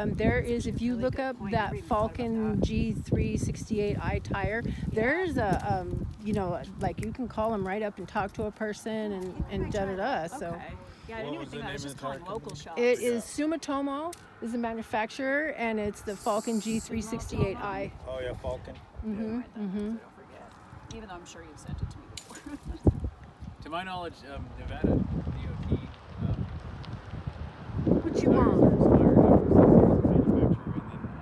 there is, if you look up that FALKEN G368I tire, there's a, like you can call them right up and talk to a person and da-da-da. So. Okay. Yeah, I didn't even think I was just calling local shops. It is Sumitomo is the manufacturer, and it's the FALKEN G368I. Oh yeah, Falken. So I don't forget. Even though I'm sure you've sent it to me before. To my knowledge, Nevada DOT. What you want?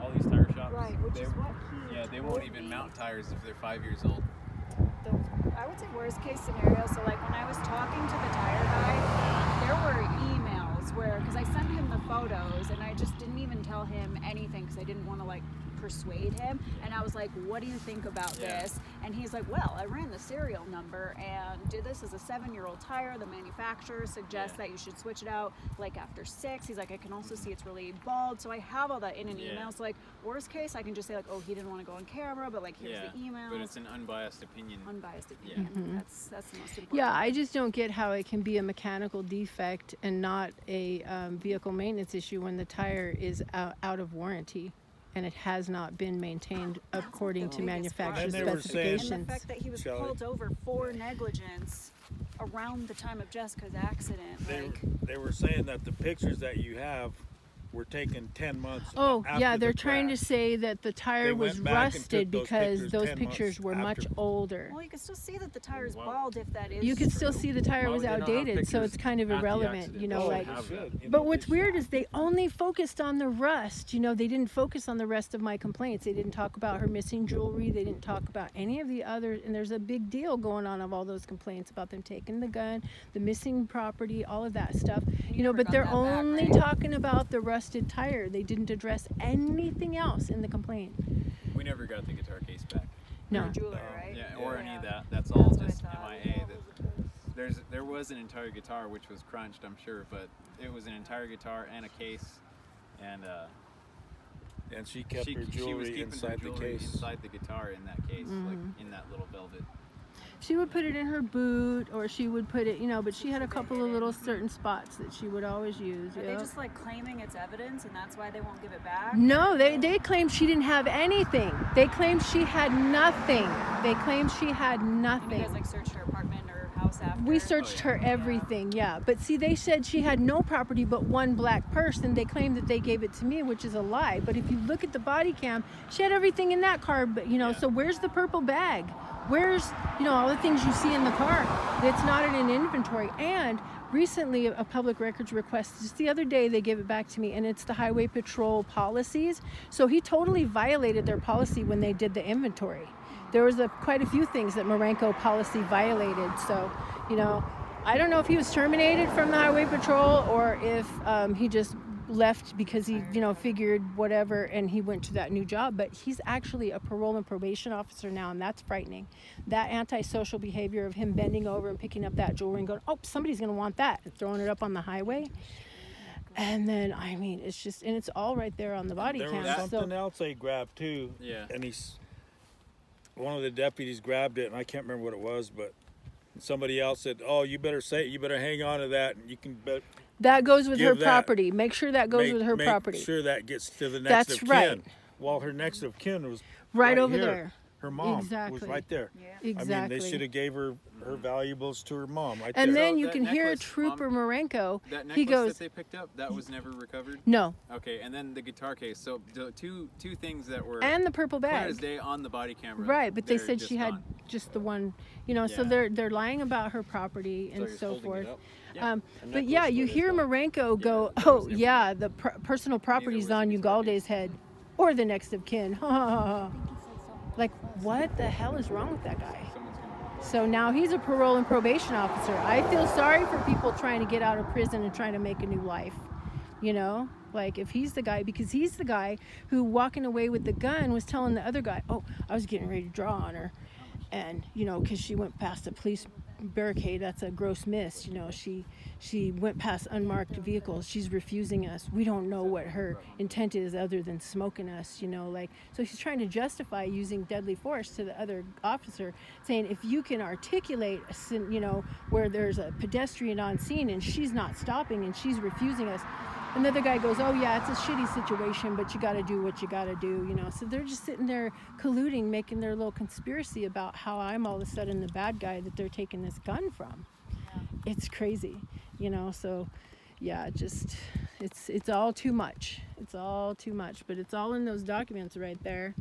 All these tire shops. Right, which is what he they won't even mount tires if they're 5 years old. I would say worst case scenario. So like when I was talking to the tire guy, there were emails where, because I sent him the photos and I just didn't even tell him anything because I didn't want to like persuade him, and I was like, what do you think about this? And he's like, well, I ran the serial number and did this as a 7-year-old tire. The manufacturer suggests that you should switch it out like after 6. He's like, I can also see it's really bald. So I have all that in an email. So like worst case, I can just say like, oh, he didn't want to go on camera, but like here's the email. But it's an unbiased opinion. That's the most important. Yeah, I just don't get how it can be a mechanical defect and not a vehicle maintenance issue when the tire is out of warranty and it has not been maintained according to manufacturer's specifications. And the fact that he was pulled over for negligence around the time of Jessica's accident. They were saying that the pictures that you have were taken 10 months Oh, after yeah, they're the trying to crash. say that the tire They was went back and rusted took those because those 10 pictures months were much after. older. Well, you can still see that the tire's bald if that is You could still true. see the tire Why was would they not have outdated, so pictures it's kind of at the irrelevant, accident? you know, Oh, like. have that. But what's weird is they only focused on the rust. You know, they didn't focus on the rest of my complaints. They didn't talk about her missing jewelry. They didn't talk about any of the other. And there's a big deal going on of all those complaints about them taking the gun, the missing property, all of that stuff. You know, but they're only talking about the rusted tire. They didn't address anything else in the complaint. We never got the guitar case back. No. Jewelry, right? Yeah, or any of that. That's all That's what I just thought. MIA. There was an entire guitar which was crunched, I'm sure, but it was an entire guitar and a case, and she kept her she was jewelry keeping inside her jewelry the case. inside the guitar in that case, like in that little velvet. She would put it in her boot, or she would put it, you know, but she had a couple of little certain spots that she would always use. Are they just like claiming it's evidence and that's why they won't give it back? No, they claimed she didn't have anything. They claimed she had nothing. They claimed she had And nothing. you guys like searched her apartment or house after? We searched her everything, yeah. But see, they said she had no property but one black purse, and they claimed that they gave it to me, which is a lie. But if you look at the body cam, she had everything in that car, but you know, so where's the purple bag? Where's, you know, all the things you see in the car? It's not in an inventory. And recently, a public records request, just the other day, they gave it back to me, and it's the Highway Patrol policies. So he totally violated their policy when they did the inventory. There was quite a few things that Marenco policy violated. So, you know, I don't know if he was terminated from the Highway Patrol or if he just left because he, you know, figured whatever, and he went to that new job. But he's actually a parole and probation officer now, and that's frightening. That antisocial behavior of him bending over and picking up that jewelry and going, oh, somebody's going to want that, and throwing it up on the highway. And then, I mean, it's just, and it's all right there on the body cam. There was something else they grabbed too. Yeah. And one of the deputies grabbed it, and I can't remember what it was, but somebody else said, "Oh, you better hang on to that, and you can bet." That goes with her Give that- property. Make sure that goes with her property. Make sure that gets to the next That's of right. kin. Well, her next of kin was Right over here. there. Her mom Exactly. was right there. Yeah. Exactly. I mean, they should have gave her valuables to her mom right And there. then So you that can hear necklace, Trooper Marenco. That necklace He goes, that they picked up, that was never recovered? no. Okay, and then the guitar case. So the two things that were And the purple clear as bag. day on the body camera. Right, but they they're said just she had gone. just the one, you know, so Yeah. they're lying about her property and he's so holding forth. it up. Yeah. But yeah, you hear Marenco go, that oh was never- yeah, the personal property's was the on guitar Ugalde's head or the next of kin. Like, what the hell is wrong with that guy? Someone's gonna- So now he's a parole and probation officer. I feel sorry for people trying to get out of prison and trying to make a new life. You know, like if he's the guy, because he's the guy who walking away with the gun was telling the other guy, oh, I was getting ready to draw on her. And, you know, because she went past a police barricade, that's a gross miss. You know, she went past unmarked vehicles. She's refusing us. We don't know what her intent is other than smoking us, you know, like, so he's trying to justify using deadly force to the other officer, saying if you can articulate, you know, where there's a pedestrian on scene and she's not stopping and she's refusing us, another guy goes, oh yeah, it's a shitty situation, but you got to do what you got to do, you know. So they're just sitting there colluding, making their little conspiracy about how I'm all of a sudden the bad guy that they're taking this gun from. Yeah. It's crazy, you know. So yeah, just it's all too much. It's all too much, but it's all in those documents right there.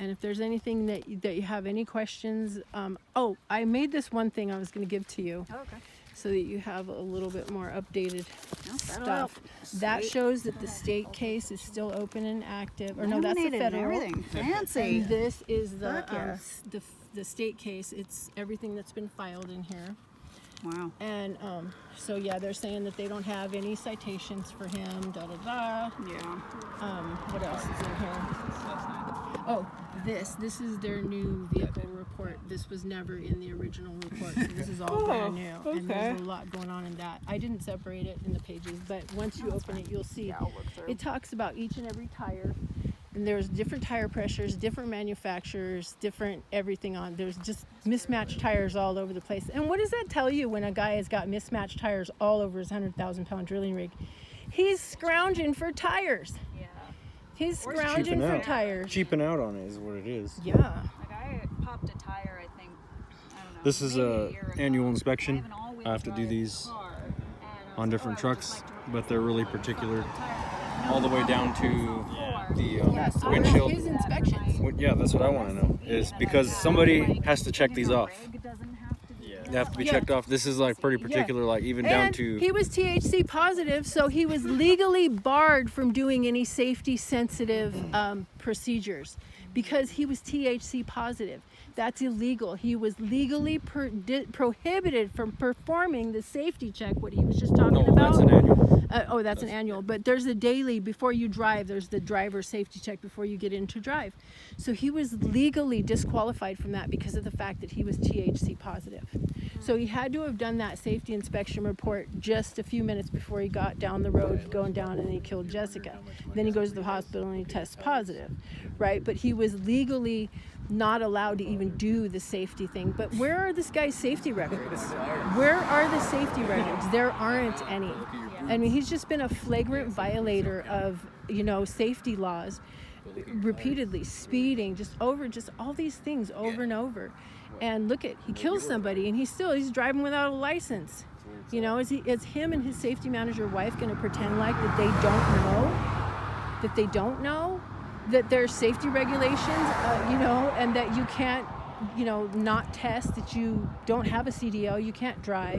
And if there's anything that you have any questions, I made this one thing I was going to give to you. Oh, okay. So that you have a little bit more updated that'll help. stuff. That shows that the state case is still open and active. Or no, that's the Laminated and federal. everything. Fancy. And this is the Heck yeah. the state case. It's everything that's been filed in here. Wow. And so yeah, they're saying that they don't have any citations for him. Da da da. Yeah. What else is in here? Oh, this is their new vehicle report. This was never in the original report, so this is all brand new. okay. And there's a lot going on in that. I didn't separate it in the pages, but once you open it, you'll see. Yeah, I'll look through. It talks about each and every tire. And there's different tire pressures, different manufacturers, different everything on. There's just mismatched tires all over the place. And what does that tell you when a guy has got mismatched tires all over his 100,000-pound drilling rig? He's scrounging for tires. Yeah. He's Or scrounging cheaping for out. tires. Cheaping out on it is what it is. Yeah. Like I popped a tire, I think. I don't know. This is maybe a year ago. annual I inspection. have an all-wheel I have to do drive these car, and I was on like, different oh, I would just trucks, like to but they're really replace particular. the tire. All the way down to the Yeah, so windshield. his inspections. Yeah, that's what I want to know. Is because somebody has to check these off. They have to be Yeah. checked off. This is like pretty particular, like even down And to. he was THC positive, so he was legally barred from doing any safety sensitive procedures because he was THC positive. That's illegal. He was legally prohibited from performing the safety check, what he was just talking No, about. that's an annual. That's an annual. But there's a daily, before you drive, there's the driver safety check before you get in to drive. So he was legally disqualified from that because of the fact that he was THC positive. So he had to have done that safety inspection report just a few minutes before he got down the road going down and he killed Jessica. Then he goes to the hospital and he tests positive, right? But he was legally not allowed to even do the safety thing. But where are this guy's safety records? Where are the safety records? There aren't any. I mean, he's just been a flagrant violator of, safety laws, repeatedly speeding, just all these things over and over. And look he kills somebody and he's driving without a license. Is him and his safety manager wife going to pretend like that they don't know that there's safety regulations, and that you can't, not test, that you don't have a CDL, you can't drive.